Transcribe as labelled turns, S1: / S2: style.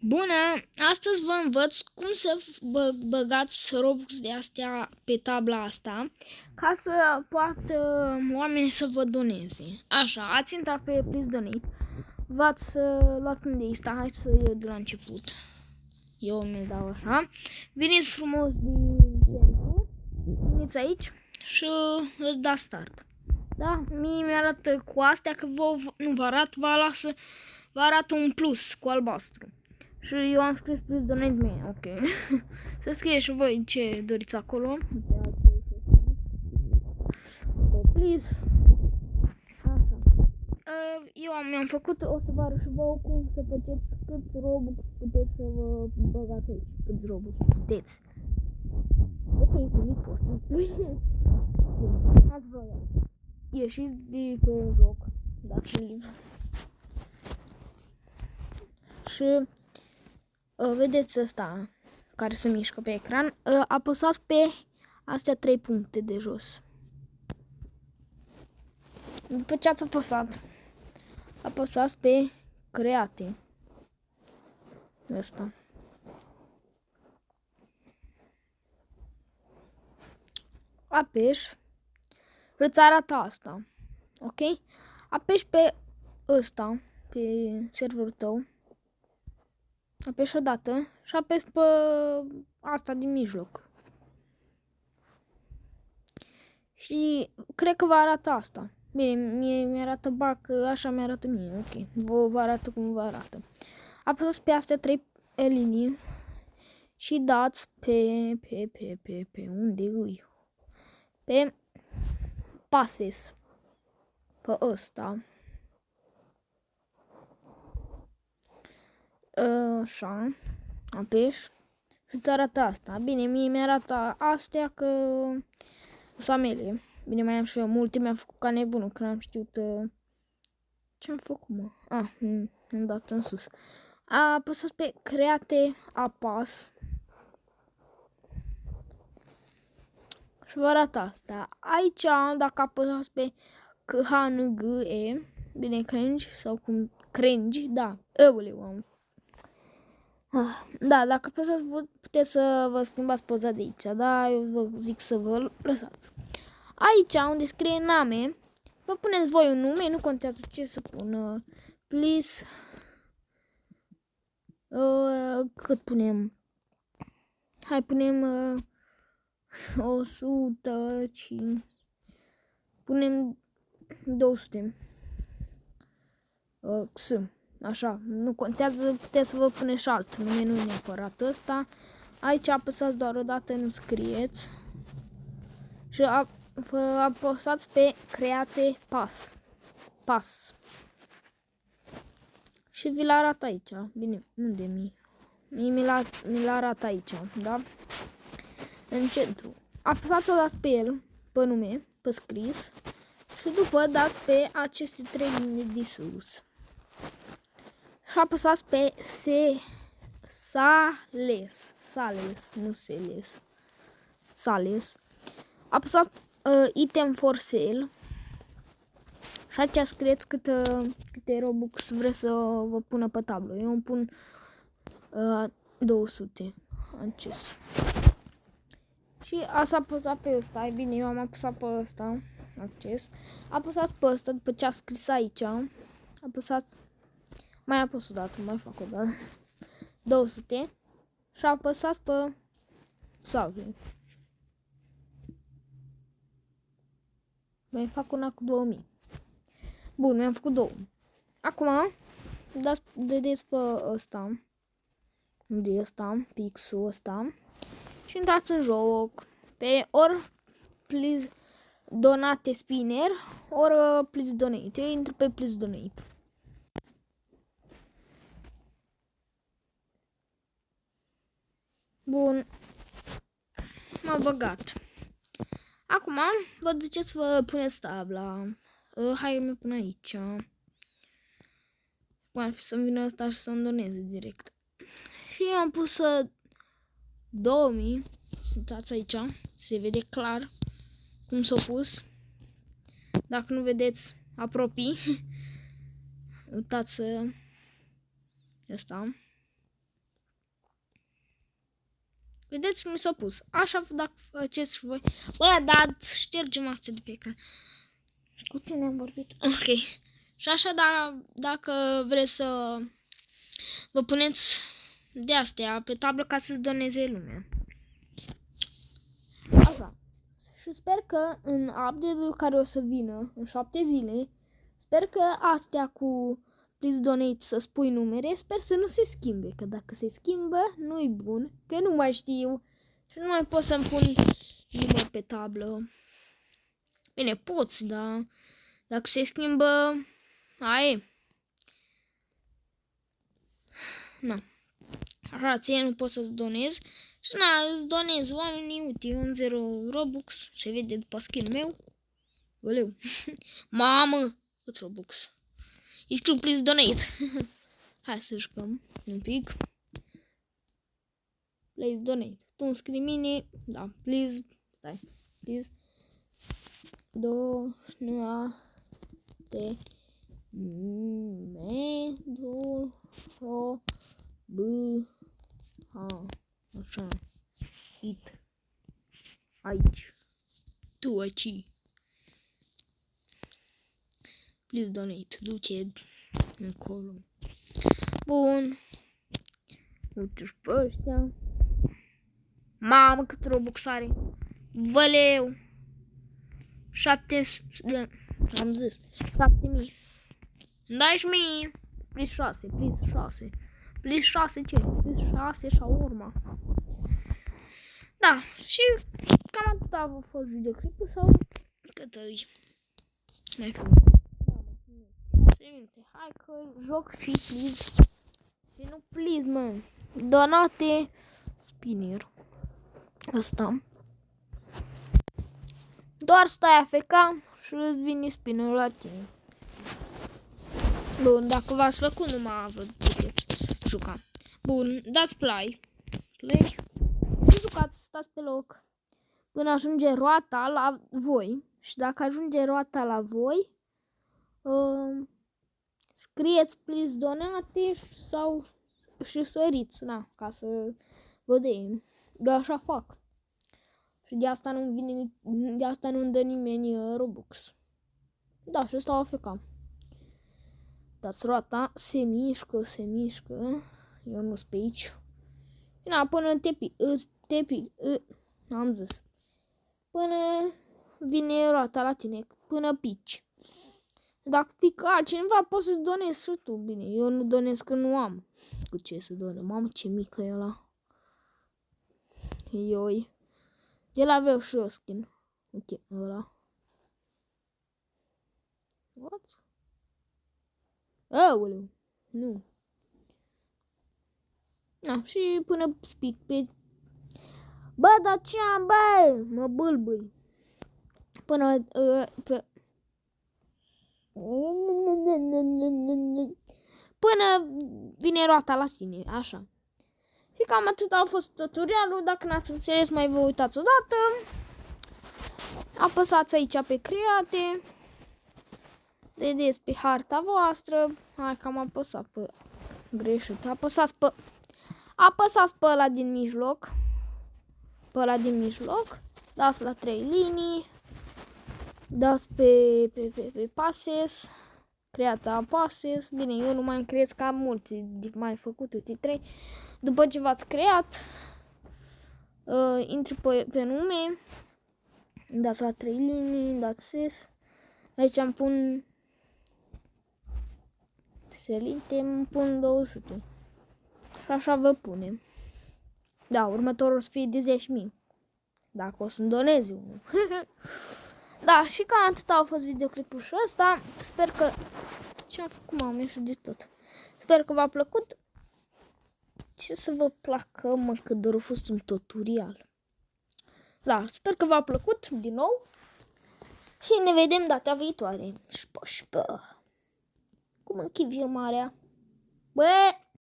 S1: Bună! Astăzi vă învăț cum să băgați Robux de astea pe tabla asta ca să poată oamenii să vă doneze. Așa, ați intrat pe Please Donate, v-ați luat unde este, hai să iau de la început. Eu mi-l dau așa. Veniți frumos din centru, veniți aici și îți dați start. Da? Mie mi-arată cu astea, că nu vă arată, vă arată un plus cu albastru. Și eu am scris Please Donate Me, ok. Să scrieți și voi ce doriți acolo. Please. Așa. Eu mi-am făcut, o să vă arăt și vouă cum să faceți cât Robux puteți să vă băgați aici. Cât Robux puteți. Ok, infinit poți să spui. Ați băgat. Ieșiți de pe joc. Dați live. Și vedeți ăsta care se mișcă pe ecran, apăsați pe astea 3 puncte de jos. După ce ați apăsat, apăsați pe create. Ăsta. Apeși, îți arată asta. Ok? Apeși pe ăsta, pe serverul tău. Apeși odată și apeși pe asta din mijloc. Și cred că vă arată asta. Bine, mie mi-arată că așa mi-arată mie, ok. Vă arată cum vă arată. Apăsați pe astea 3 linii și dați pe unde îi? Pe passes. Pe ăsta. Așa. Apeși. Și îți arată asta. Bine, mie mi-arată astea că sunt mele. Bine, mai am și eu multe, mi-am făcut ca nebunul, că n-am știut ce-am făcut, mă. Am dat în sus. Apăsați pe create apas. Și vă arată asta. Aici, dacă apăsați pe KHNGE, bine, cringe, sau cum, cringe, da, am. Da, dacă apăsați, puteți să vă schimbați poza de aici, da, eu vă zic să vă lăsați. Aici, unde scrie name, vă puneți voi un nume, nu contează ce să pun. Please. Cât punem? Hai, punem 105. Punem 200. X. Așa, nu contează, puteți să vă puneți și alt nume, nu neapărat ăsta. Aici apăsați doar o dată, nu scrieți. Și apăsați pe create pas. Și vi-l arată aici. Bine, unde mi-l arată aici, da? În centru. Apăsați o dată pe el, pe nume, pe scris. Și după dați pe aceste 3 linii de sus. Și apăsați pe Sales, nu Seles. Sales. Apăsați item for sale. Și aici scrieți câte Robux vreți să vă pună pe tablă. Eu îmi pun 200. Acces. Și ați apăsat pe ăsta. E bine, eu am apăsat pe ăsta. Acces. Apăsați pe ăsta după ce a scris aici. Apăsați. Mai apăs o dată, mai fac o dată. 200. Și apăsați pe salve. Mai fac una cu 2000. Bun, mi-am făcut 2. Acum, vedeți pe ăsta. Unde e ăsta? Pixul ăsta. Și intrați în joc. Pe ori please donate spinner, ori please donate. Eu intru pe please donate. Bun. M-am băgat. Acum, vă duceți să vă puneți tabla. Hai, mi pun aici. Ar fi să-mi vină ăsta și să-mi doneze direct. Și am pus 2000. Uitați aici. Se vede clar cum s-a pus. Dacă nu vedeți, apropii. Uitați ăsta. Vedeți, mi s-a pus. Așa dacă faceți și voi. Bă, dar ștergem astea de pe ecran. Cu cine am vorbit? Ok. Și așa, dacă vreți să vă puneți de astea pe tablă ca să-ți doneze lumea. Așa. Și sper că în update-ul care o să vină în 7 zile, sper că astea cu please donate să spui numere, sper să nu se schimbe, că dacă se schimbă, nu-i bun, că nu mai știu și nu mai pot să-mi pun număr pe tablă. Bine, poți, dar dacă se schimbă, aia e. Na. Așa, ție nu pot să-ți donezi. Și na, îți donez oamenii, uite, eu am 0 Robux, se vede după skin-ul meu. Oleu. Mamă, cât Robux. Ești tu, please donate. Hai să jucăm un pic. Please donate. Tu îmi scrii mine, da, please, stai, please. Donate me do ro b ha așa. It. Aici. Tu aici. Please donate. Duce încolo. Bun. Uite-și pe ăștia. Mamă, cât Robux are. Văleu. 700. Am zis. 7000. Dai și mie. Please 6. Please 6. Please 6 ce? Please 6 și urma. Da. Și cam atât a fost videoclipul sau cât îi. Mai frumos. Hai că joc și please. Și nu please, mă. Donate spinner. Asta. Doar stai AFK și îți vine spinnerul la tine. Bun, dacă v-ați făcut, nu mă puteți juca. Bun, dați play. Play. Și jucați, stați pe loc. Până ajunge roata la voi. Și dacă ajunge roata la voi, scrieți please donate sau și săriți, na, ca să vedem. De așa fac. Și de asta nu vine, de asta nu-mi dă nimeni Robux. Da, și stau AFK. Dați roata, se mișcă. Eu nu sunt pe aici. Na, până am zis. Până vine roata la tine, până pici. Dacă pică altcineva, poți să donezi și tu. Bine, eu nu donez că nu am cu ce să donez. Mamă, ce mică e ăla. Ioi. El avea și eu skin. Ok, ăla. What? Aoleu. Nu. Da, și până spic pe... Bă, dar ce am, bă? Mă bâlbâi. Până până vine roata la sine, așa. Și cam atât a fost tutorialul. Dacă n-ați înțeles, mai vă uitați odată. Apăsați aici pe create. Vedeți pe harta voastră. Hai că am apăsat pe greșit. Apăsați pe ăla din mijloc. Pe ăla din mijloc. Dați la 3 linii. Dați pe passes. Creata passes. Bine, eu nu mai creez ca mulți de mai făcut, uite 3. După ce v-ați creat, intri pe nume. Dați la 3 linii, dați ses. Aici îmi pun selinte, îmi pun 200. Și așa vă punem. Da, următorul o să fie de 10.000. Dacă o să-mi donezi unul. Da, și cam atât a fost videoclipul și ăsta. Sper că... Ce am făcut, m-am ieșit de tot. Sper că v-a plăcut. Ce să vă placă, mă, că doar a fost un tutorial. Da, sper că v-a plăcut din nou. Și ne vedem data viitoare. Șpă. Cum închid filmarea? Bă!